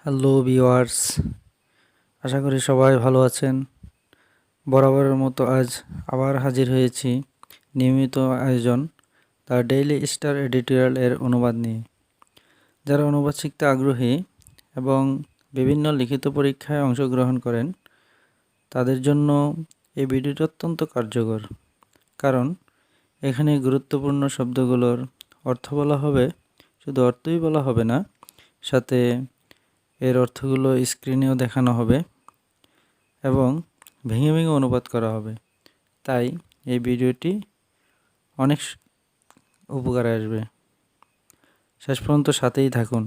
Hello viewers, আশা করি সবাই ভালো আছেন। বরাবরের মতো আজ আবার হাজির হয়েছি নিয়মিত আয়োজন দ্য ডেইলি স্টার এডিটোরিয়াল এর অনুবাদ নিয়ে। যারা অনুবাদ শিখতে আগ্রহী এবং বিভিন্ন লিখিত পরীক্ষায় অংশগ্রহণ করেন, তাদের জন্য এই ভিডিওটি অত্যন্ত কার্যকর। কারণ এখানে গুরুত্বপূর্ণ শব্দগুলোর অর্থ বলা হবে, শুধু অর্থই বলা হবে না, সাথে এর অর্থগুলো স্ক্রিনেও দেখানো হবে এবং ভেঙে ভেঙে অনুবাদ করা হবে। তাই এই ভিডিওটি অনেক উপকারে আসবে। শেষ পর্যন্ত সাথেই থাকুন।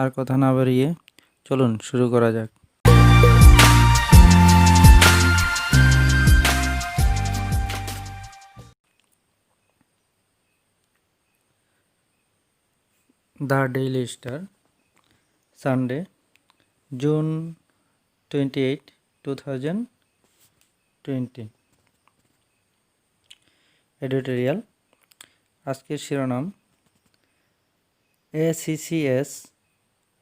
আর কথা না বাড়িয়ে চলুন শুরু করা যাক। The daily star, Sunday, June 28, 2020। Editorial. আজকের শিরোনাম ACCS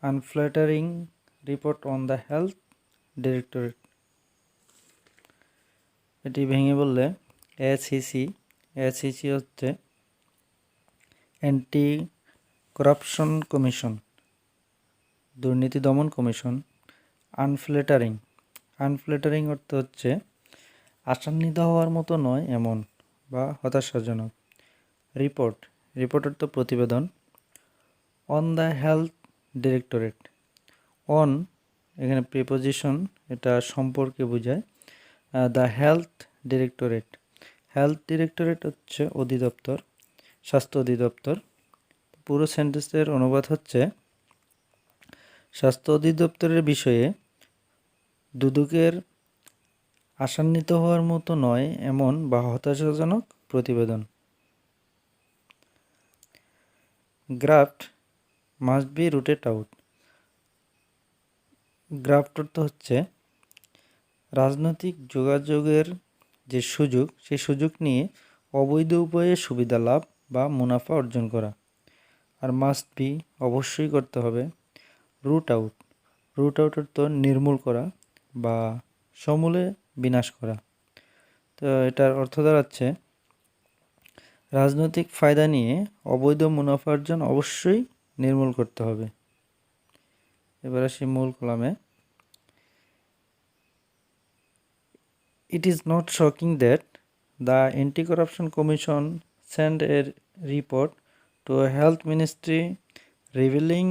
unflattering report on the health directorate. এটি ভেঙে বললে ACC হচ্ছে অ্যান্টি করাপশন কমিশন, দুর্নীতি দমন কমিশন। আনফ্ল্যাটারিং অর্থ হচ্ছে আশান্বিত হওয়ার মতো নয় এমন বা হতাশাজনক। রিপোর্ট অর্থ প্রতিবেদন। On the health directorate, on এখানে প্রিপোজিশন, এটা সম্পর্কে বোঝায়। দ্য হেলথ ডিরেক্টরেট হচ্ছে অধিদপ্তর, স্বাস্থ্য অধিদপ্তর। পুরো সেন্টেন্সের অনুবাদ হচ্ছে স্বাস্থ্য অধিদপ্তরের বিষয়ে দুদকের আশান্বিত হওয়ার মতো নয় এমন বা হতাশাজনক প্রতিবেদন। Graft must be rooted out. Graft অর্থ হচ্ছে রাজনৈতিক যোগাযোগের যে সুযোগ, সেই সুযোগ নিয়ে অবৈধ উপায়ে সুবিধা লাভ বা মুনাফা অর্জন করা। আর মাস্ট বি অবশ্যই করতে হবে। রুট আউট অর্থ নির্মূল করা বা সমূলে বিনাশ করা। তো এটার অর্থ দাঁড়াচ্ছে রাজনৈতিক ফায়দা নিয়ে অবৈধ মুনাফা অর্জন অবশ্যই নির্মূল করতে হবে। এবার আসি মূল কলামে। It is not shocking that the Anti-Corruption Commission sent a report to a health ministry revealing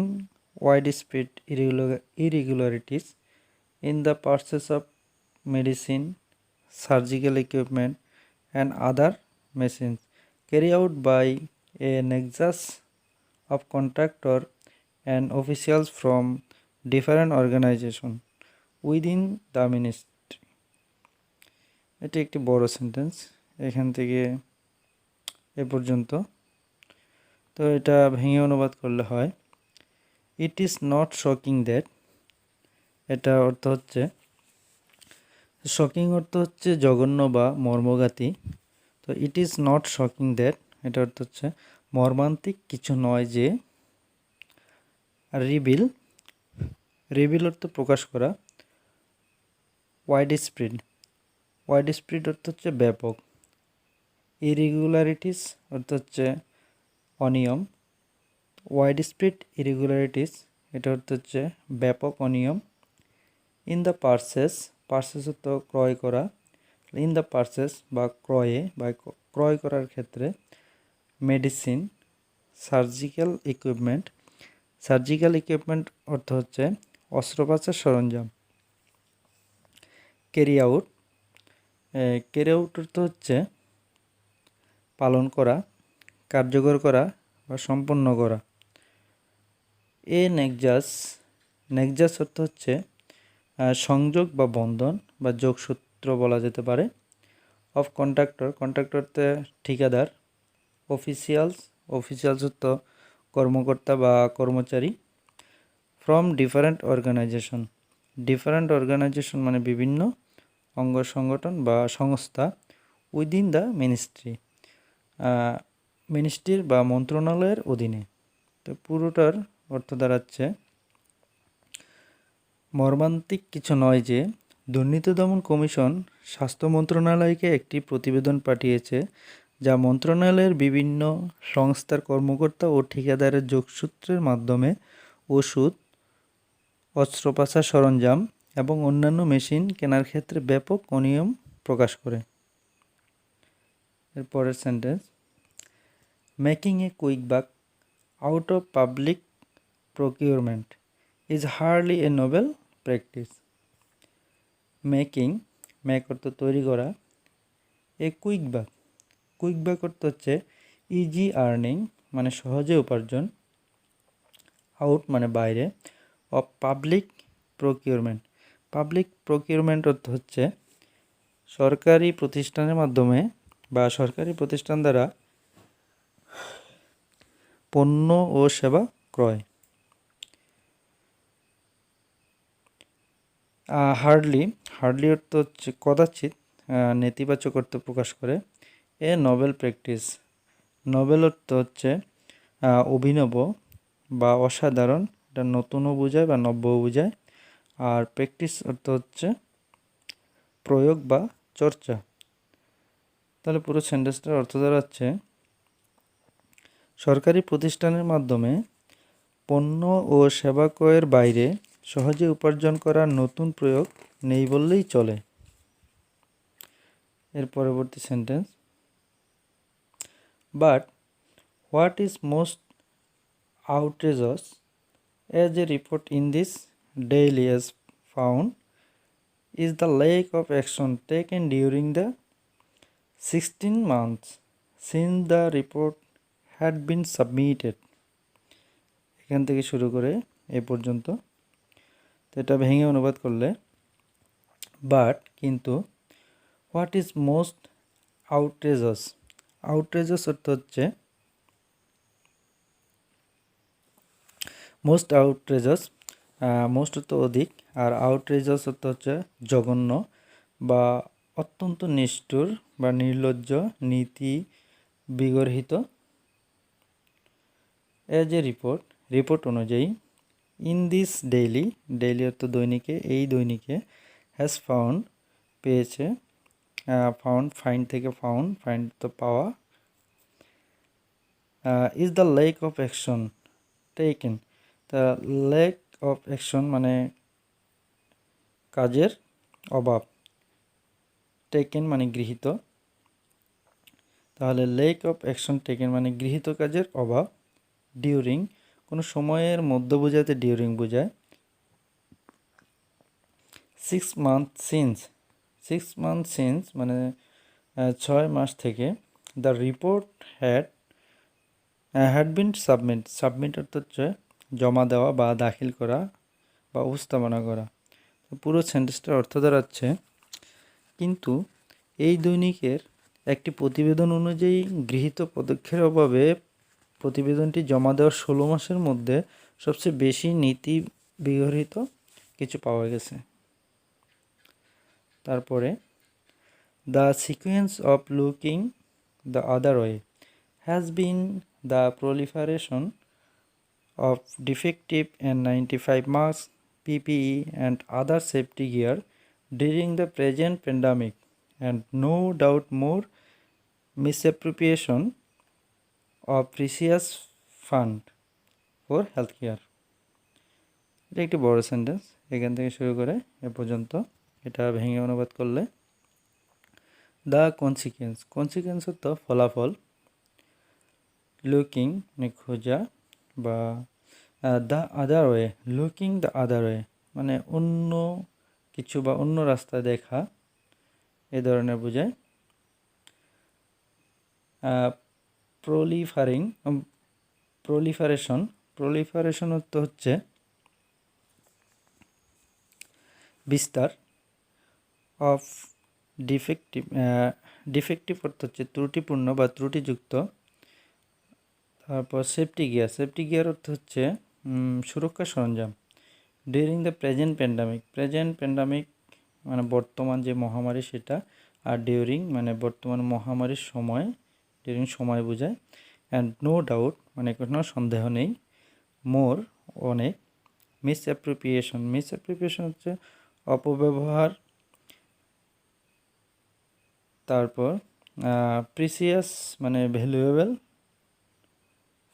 widespread irregularities in the purchase of medicine, surgical equipment, and other machines carried out by a nexus of contractor and officials from different organizations within the ministry. এটি একটি বড় sentence, এখান থেকে এ পর্যন্ত। তো এটা ভেঙে অনুবাদ করলে হয় it is not shocking that. এটা অর্থ হচ্ছে শকিং অর্থ হচ্ছে জঘন্য বা মর্মঘাতী। তো it is not shocking that, এটা অর্থ হচ্ছে মর্মান্তিক কিছু নয় যে। রিভিল অর্থ প্রকাশ করা। ওয়াইড স্প্রেড অর্থ হচ্ছে ব্যাপক। ইরেগুলারিটিস অর্থ হচ্ছে অনিয়ম। ওয়াইড স্প্রেড ইরেগুলারিটিস, এটা অর্থ হচ্ছে ব্যাপক অনিয়ম। ইন দ্য পারচেস অর্থ ক্রয় করা। ইন দ্য পারচেস বা ক্রয় করার ক্ষেত্রে। মেডিসিন, সার্জিক্যাল ইকুইপমেন্ট অর্থ হচ্ছে অস্ত্রোপচার সরঞ্জাম। ক্যারি আউট অর্থ হচ্ছে পালন করা, কার্যকর করা বা সম্পন্ন করা। নেক্সাস অর্থ হচ্ছে সংযোগ বা বন্ধন বা যোগসূত্র বলা যেতে পারে। অফ কন্ট্রাক্টর অর্থে ঠিকাদার। অফিসিয়ালস অর্থ কর্মকর্তা বা কর্মচারী। ফ্রম ডিফারেন্ট অর্গানাইজেশন মানে বিভিন্ন অঙ্গ সংগঠন বা সংস্থা। উইদিন দ্য মিনিস্ট্রির বা মন্ত্রণালয়ের অধীনে। তো পুরোটার অর্থ দাঁড়াচ্ছে মর্মান্তিক কিছু নয় যে দুর্নীতি দমন কমিশন স্বাস্থ্য মন্ত্রণালয়কে একটি প্রতিবেদন পাঠিয়েছে, যা মন্ত্রণালয়ের বিভিন্ন সংস্থার কর্মকর্তা ও ঠিকাদারের যোগসূত্রের মাধ্যমে ওষুধ, অস্ত্রোপচার সরঞ্জাম এবং অন্যান্য মেশিন কেনার ক্ষেত্রে ব্যাপক অনিয়ম প্রকাশ করে। এরপরের সেন্টেন্স, মেকিং এ কুইক বাক out of public procurement is hardly A Nobel practice. Make অর্থ তৈরি করা, এ কুইক বাক অর্থ হচ্ছে ইজি আর্নিং মানে সহজে উপার্জন, আউট মানে বাইরে, অফ পাবলিক প্রকিউরমেন্ট অর্থ হচ্ছে সরকারি প্রতিষ্ঠানের মাধ্যমে বা সরকারি প্রতিষ্ঠান দ্বারা পণ্য ও সেবা ক্রয়। হার্ডলি অর্থ হচ্ছে কদাচিৎ, নেতিবাচক অর্থ প্রকাশ করে। এ নোবেল প্র্যাকটিস, নোবেল অর্থ হচ্ছে অভিনব বা অসাধারণ, এটা নতুনও বোঝায় বা নব্যও বোঝায়। আর প্র্যাকটিস অর্থ হচ্ছে প্রয়োগ বা চর্চা। তাহলে পুরো সেন্টেন্সটার অর্থ দাঁড়াচ্ছে, সরকারি প্রতিষ্ঠানের মাধ্যমে পণ্য ও সেবা ক্রয়ের বাইরে সহজে উপার্জন করার নতুন প্রয়োগ নেই বললেই চলে। এর পরবর্তী sentence, but what is most outrageous as a report in this daily has found is the lack of action taken during the 16 months since the report had been submitted. এখান থেকে শুরু করে এ পর্যন্ত। তো এটা ভেঙে অনুবাদ করলে, বাট কিন্তু, হোয়াট ইজ মোস্ট আউটরেজাস অর্থ হচ্ছে মোস্ট অর্থ অধিক, আর আউটরেজাস অর্থ হচ্ছে জঘন্য বা অত্যন্ত নিষ্ঠুর বা নির্লজ্জ, নীতি বিগর্হিত। এজ এ রিপোর্ট অনুযায়ী, ইন দিস ডেইলি অর্থ দৈনিকে, এই দৈনিকে, হ্যাজ ফাউন্ড পেয়েছে, ফাইন্ড থেকে ফাইন্ড তো পাওয়া, is the lake of action taken, the lake of action মানে কাজের অভাব, টেকেন মানে গৃহীত, তাহলে লেক অফ অ্যাকশন টেকেন মানে গৃহীত কাজের অভাব, ডিউরিং কোনো সময়ের মধ্য বোঝাতে ডিউরিং বোঝায়, 6 months since মানে 6 মাস থেকে, the report had been submit অর্থ হচ্ছে জমা দেওয়া বা দাখিল করা বা উপস্থাপনা করা। পুরো সেন্টেন্সটার অর্থ দাঁড়াচ্ছে, কিন্তু এই দৈনিকের একটি প্রতিবেদন অনুযায়ী গৃহীত পদক্ষেপের অভাবে প্রতিবেদনটি জমা দেওয়ার 16 মাসের মধ্যে সবচেয়ে বেশি নীতি বিগর্হিত কিছু পাওয়া গেছে। তারপরে, the sequence of looking the other way has been the proliferation of defective N95 masks, PPE and other safety gear during the present pandemic, and no doubt more misappropriation of precious fund for healthcare. এটা একটি বড় sentence, এখান থেকে শুরু করে এ পর্যন্ত। এটা ভেঙে অনুবাদ করলে, দ্য কনসিকুয়েন্স অর্থ ফলাফল, লুকিং মানে খোঁজা বা the other way, looking the other way মানে অন্য কিছু বা অন্য রাস্তায় দেখা, এ ধরনের বোঝায়। প্রলিফারেশন অর্থ হচ্ছে বিস্তার, অফ ডিফেক্টিভ অর্থ হচ্ছে ত্রুটিপূর্ণ বা ত্রুটিযুক্ত। তারপর সেফটি গিয়ার অর্থ হচ্ছে সুরক্ষা সরঞ্জাম। ডিউরিং দ্য প্রেজেন্ট প্যান্ডামিক মানে বর্তমান যে মহামারী সেটা, আর ডিউরিং মানে বর্তমান মহামারীর সময়, ডিউরিং সময় বোঝায়। অ্যান্ড নো ডাউট মানে কোনো সন্দেহ নেই, মোর অনেক, মিসঅ্যাপ্রোপ্রিয়েশন হচ্ছে অপব্যবহার। তারপর প্রিসিয়াস মানে ভ্যালুয়েবল,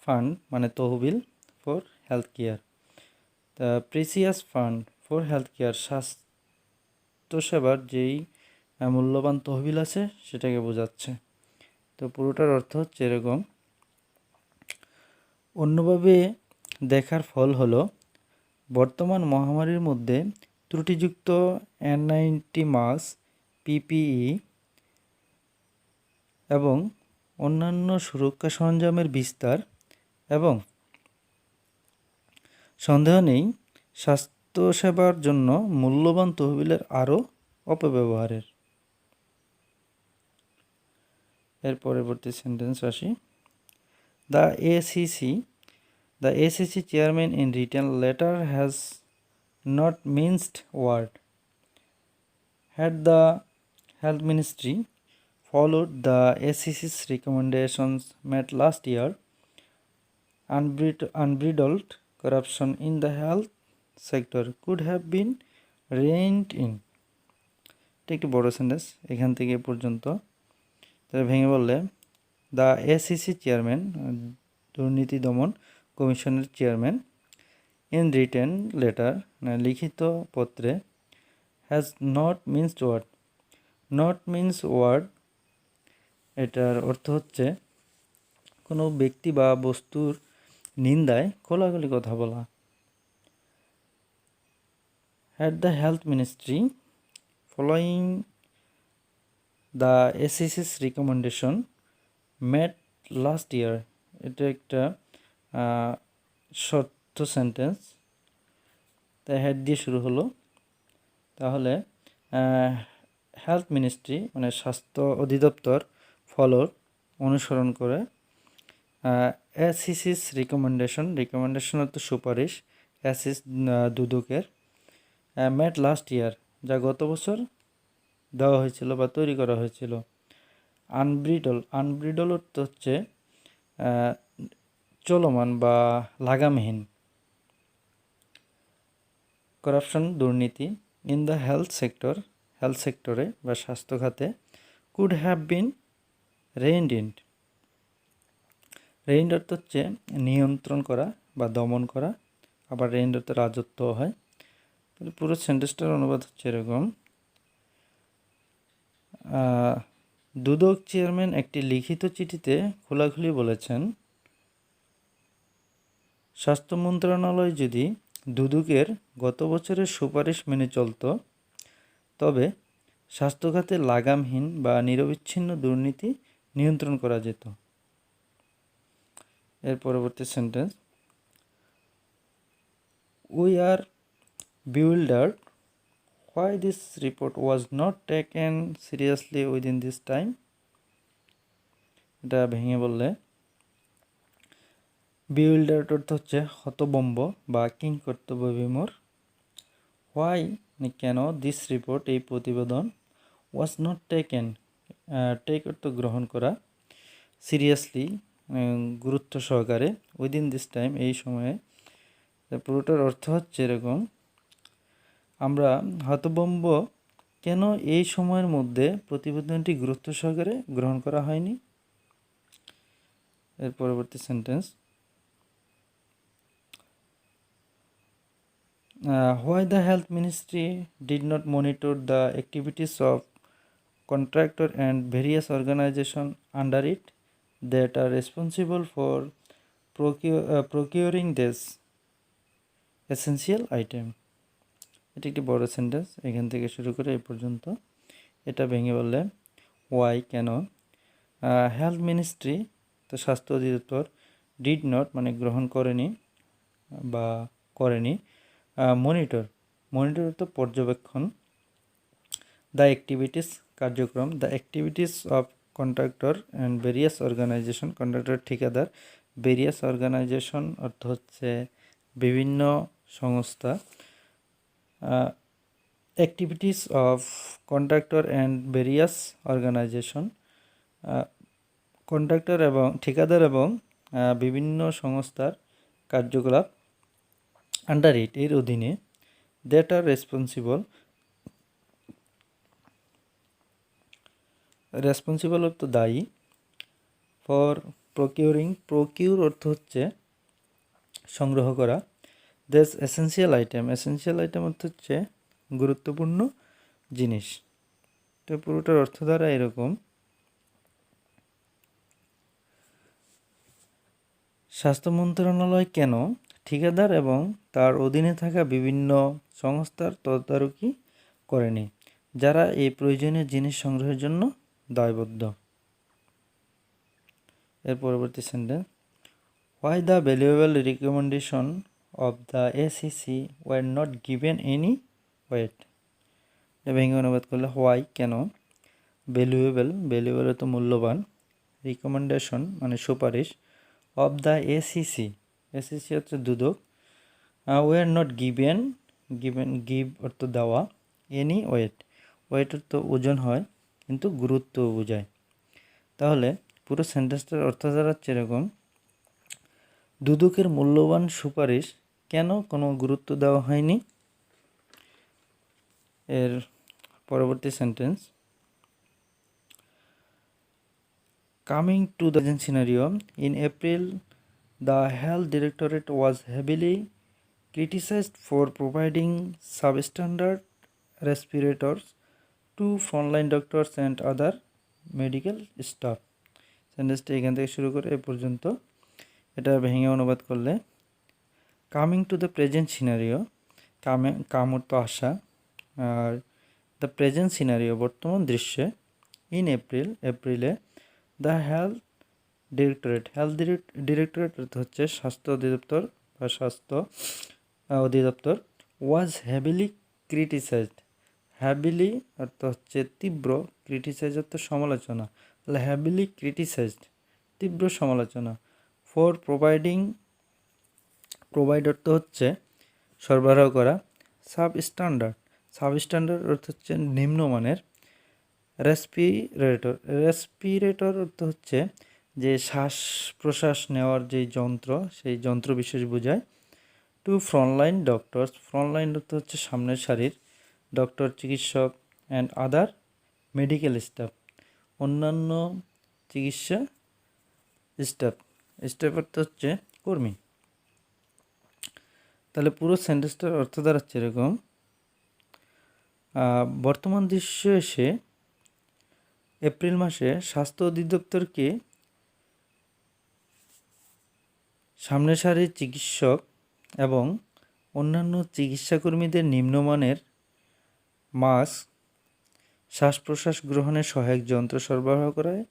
ফান্ড মানে তহবিল ফর হেলথ কেয়ার। তা precious fund for health care স্বাস্থ্যসেবার যেই মূল্যবান তহবিল আছে সেটাকে বোঝাচ্ছে। তো পুরোটার অর্থ হচ্ছে এরকম। অন্যভাবে দেখার ফল হলো বর্তমান মহামারীর মধ্যে ত্রুটিযুক্ত N90 মাস্ক, পিপিই এবং অন্যান্য সুরক্ষা সরঞ্জামের বিস্তার এবং সন্দেহ নেই স্বাস্থ্যসেবার জন্য মূল্যবান তহবিলের আরও অপব্যবহারের। এর পরবর্তী সেন্টেন্স আসি। The ACC chairman in written letter has not minced word. Had the health ministry followed the ACC's recommendations made last year, unbridled corruption in the health sector could have been reined in. এটা একটি বড় sentence, এখান থেকে এ পর্যন্ত। তাহলে ভেঙে বললে the ACC chairman, দুর্নীতি দমন কমিশনের চেয়ারম্যান, ইন রিটেন লেটার লিখিত পত্রে, হ্যাজ নট মিন্স ওয়ার্ড এটার অর্থ হচ্ছে কোনো ব্যক্তি বা বস্তুর নিন্দায় খোলাখুলি কথা বলা। Had the health ministry following the ACCS recommendation made last year, এটা একটা শর্ত সেন্টেন্স, তাই হেড দিয়ে শুরু হলো। তাহলে হেলথ মিনিস্ট্রি মানে স্বাস্থ্য অধিদপ্তর অনুসরণ করে এসিসিস রিকমেন্ডেশন অর্থ সুপারিশ, অ্যাসিস দুদকের, মেড লাস্ট ইয়ার যা গত বছর দেওয়া হয়েছিল বা তৈরি করা হয়েছিল। আনব্রিডল অর্থ হচ্ছে চলমান বা লাগামহীন। করাপশন দুর্নীতি, ইন দ্য হেলথ সেক্টরে বা স্বাস্থ্য খাতে, কুড হ্যাভ বিন রেইনড অর্থ হচ্ছে নিয়ন্ত্রণ করা বা দমন করা, আবার রেইনড অর্থ রাজত্ব হয়। পুরো সেন্টেন্সটার অনুবাদ হচ্ছে এরকম। দুদক চেয়ারম্যান একটি লিখিত চিঠিতে খোলাখুলি বলেছেন, স্বাস্থ্য মন্ত্রণালয় যদি দুদকের গত বছরের সুপারিশ মেনে চলত তবে স্বাস্থ্য খাতে লাগামহীন বা নিরবিচ্ছিন্ন দুর্নীতি নিয়ন্ত্রণ করা যেত। এর পরবর্তী sentence, we are bewildered why this report was not taken seriously within this time. এটা ভেঙে বললে bewildered অর্থ হচ্ছে হতভম্ব বা কিংকর্তব্য বিমূঢ়। হোয়াই কেন, দিস রিপোর্ট এই প্রতিবেদন, ওয়াজ নট টেকেন টেক অর্থ গ্রহণ করা, সিরিয়াসলি গুরুত্ব সহকারে, উইদিন দিস টাইম এই সময়ে। পুরোটার অর্থ হচ্ছে এরকম, আমরা হতভম্ব কেন এই সময়ের মধ্যে প্রতিবেদনটি গুরুত্ব সহকারে গ্রহণ করা হয়নি। এর পরবর্তী sentence, why the health ministry did not monitor the activities of contractor and various organizations under it that are responsible for procuring this essential item. এটি একটি বড় সেন্টেন্স, এখান থেকে শুরু করে এই পর্যন্ত। এটা ভেঙে বললে ওয়াই কেন, হেলথ মিনিস্ট্রি তো স্বাস্থ্য অধিদপ্তর, ডিড নট মানে গ্রহণ করেনি বা করেনি, মনিটর তো পর্যবেক্ষণ, দ্য অ্যাক্টিভিটিস কার্যক্রম, the activities of contractor and various organization, contractor ঠিকাদার, ভেরিয়াস অর্গানাইজেশন অর্থ হচ্ছে বিভিন্ন সংস্থা, activities of contractor and various organization, contractor এবং ঠিকাদার এবং বিভিন্ন সংস্থার কার্যকলাপ, আন্ডার ইট এর অধীনে দ্যাট আর রেসপন্সিবল অর্থ দায়ী, ফর প্রকিউর অর্থ হচ্ছে সংগ্রহ করা, দিস এসেন্সিয়াল আইটেম অর্থ হচ্ছে গুরুত্বপূর্ণ জিনিস। তো পুরোটার অর্থ দ্বারা এরকম: স্বাস্থ্য মন্ত্রণালয় কেন ঠিকাদার এবং তার অধীনে থাকা বিভিন্ন সংস্থার তদারকি করেনি, যারা এই প্রয়োজনীয় জিনিস সংগ্রহের জন্য দায়বদ্ধ। এর পরবর্তী sentence: why the valuable recommendation of the ACC were not given any weight. ভেঙে অনুবাদ করলে হোয়াই কেন, ভ্যালুয়েবল তো মূল্যবান, রিকমেন্ডেশন মানে সুপারিশ, অফ দ্য এসিসি হচ্ছে দুদক, ওয়ার নট গিভ অর্থ দেওয়া, এনি ওয়েট অর্থ ওজন হয় কিন্তু গুরুত্ব বোঝায়। তাহলে পুরো সেন্টেন্সটার অর্থ দাঁড়াচ্ছে এরকম: দুদকের মূল্যবান সুপারিশ কেন কোনো গুরুত্ব দেওয়া হয়নি। এর পরবর্তী sentence: coming to the present scenario, in April the Health Directorate was heavily criticized for providing substandard respirators to frontline doctors and other medical staff. সেন্টেন্সটা এখান থেকে শুরু করে এ পর্যন্ত, এটা ভেঙে অনুবাদ করলে coming to the present scenario, come অর্থ আসা, আর দ্য প্রেজেন্ট সিনারিও বর্তমান দৃশ্যে, ইন এপ্রিলে দ্য হেলথ ডিরেক্টরেট অর্থ হচ্ছে স্বাস্থ্য অধিদপ্তর বা স্বাস্থ্য অধিদপ্তর, ওয়াজ হ্যাভিলি ক্রিটিসাইজড, হ্যাভিলি অর্থ হচ্ছে তীব্র, ক্রিটিসাইজ অর্থ সমালোচনা, তাহলে হ্যাভিলি ক্রিটিসাইজড তীব্র সমালোচনা, ফর প্রোভাইড অর্থ হচ্ছে সরবরাহ করা, সাবস্ট্যান্ডার্ড অর্থ হচ্ছে নিম্নমানের, রেসপিরেটর অর্থ হচ্ছে যে শ্বাস প্রশ্বাস নেওয়ার যেই যন্ত্র, সেই যন্ত্র বিশেষ বোঝায়, টু ফ্রন্টলাইন অর্থ হচ্ছে সামনের সারির ডক্টর চিকিৎসক, অ্যান্ড আদার মেডিকেল স্টাফ অন্যান্য চিকিৎসা স্টাফ অর্থ হচ্ছে কর্মী। তাহলে পুরো সেন্টেন্সটার অর্থ দাঁড়াচ্ছে এরকম: বর্তমান দৃশ্য এসে এপ্রিল মাসে স্বাস্থ্য অধিদপ্তরকে সামনের সারির চিকিৎসক এবং অন্যান্য চিকিৎসাকর্মীদের নিম্নমানের মাস্ক, শ্বাস প্রশ্বাস গ্রহণের সহায়ক যন্ত্র সরবরাহ করায়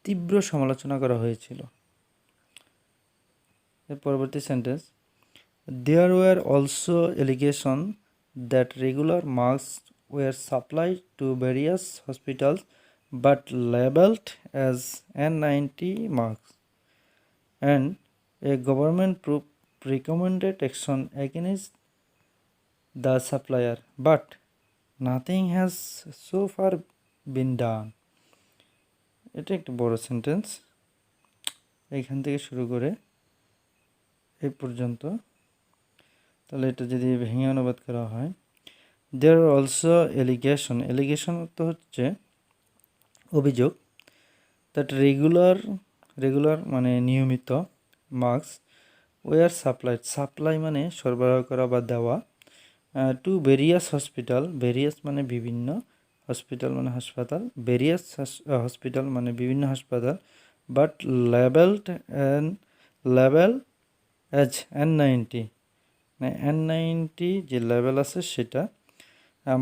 তীব্র সমালোচনা করা হয়েছিল। এর পরবর্তী sentence: there were also allegation that regular mask were supplied to various hospitals but labelled as N90 mask, and a government recommended action against the supplier, but nothing has so far been done. এটা একটা বড় sentence, এইখান থেকে শুরু করে এই পর্যন্ত। তাহলে এটা যদি ভেঙে অনুবাদ করা হয়, দেয়ার আর অলসো এলিগেশন তো হচ্ছে অভিযোগ, দ্যাট রেগুলার মানে নিয়মিত, মাস্ক ওয়ার সাপ্লাই মানে সরবরাহ করা বা দেওয়া, টু ভেরিয়াস মানে বিভিন্ন, হসপিটাল মানে হাসপাতাল, ভেরিয়াস হসপিটাল মানে বিভিন্ন হাসপাতাল, বাট লেবেল অ্যাজ N90 মানে N90 যে লেবেল আছে সেটা,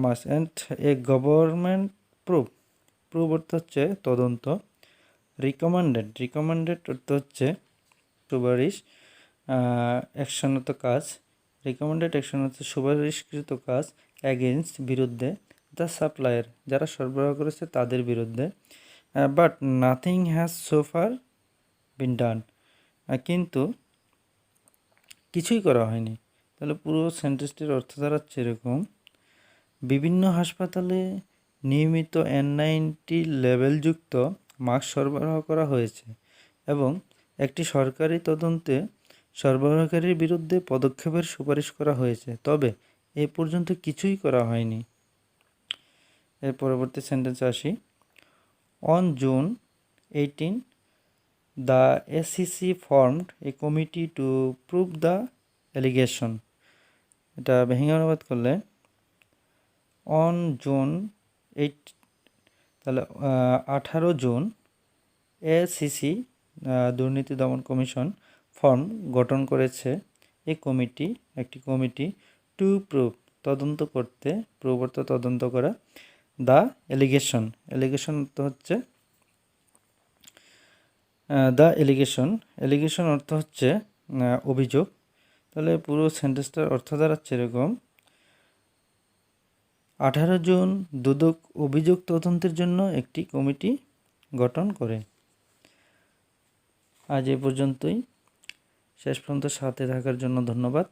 mask, and a government prove অর্থ হচ্ছে তদন্ত, রিকমেন্ডেড অর্থ হচ্ছে সুপারিশ, অ্যাকশনত কাজ, রিকমেন্ডেড অ্যাকশন হচ্ছে সুপারিশকৃত কাজ, অ্যাগেনস্ট বিরুদ্ধে, দ্য সাপ্লায়ার যারা সরবরাহ করেছে তাদের বিরুদ্ধে, but nothing has so far been done কিন্তু কিছুই করা হয়নি। তাহলে পুরো সেন্টেন্সটির অর্থ দাঁড়াচ্ছে এরকম: বিভিন্ন হাসপাতালে নিয়মিত N90 লেবেলযুক্ত মাস্ক সরবরাহ করা হয়েছে এবং একটি সরকারি তদন্তে সরবরাহকারীর বিরুদ্ধে পদক্ষেপের সুপারিশ করা হয়েছে, তবে এ পর্যন্ত কিছুই করা হয়নি। এর পরবর্তী সেন্টেন্সে আসি। On June 18 the ACC formed a committee to prove the allegation. এটা ভেঙে অনুবাদ করলে অন জুন 8, তাহলে 18 জুন এসিসি দুর্নীতি দমন কমিশন ফর্ম গঠন করেছে একটি কমিটি টু প্রুভ তদন্ত করতে, প্রুভ অর্থ তদন্ত করা, দ্য এলিগেশন অর্থ হচ্ছে এলিগেশন অর্থ হচ্ছে অভিযোগ। তাহলে পুরো সেন্টেন্সটার অর্থ দাঁড়াচ্ছে এরকম: 18 জুন দুদক অভিযোগ তদন্তের জন্য একটি কমিটি গঠন করে। আজ এ পর্যন্তই। শেষ পর্যন্ত সাথে থাকার জন্য ধন্যবাদ।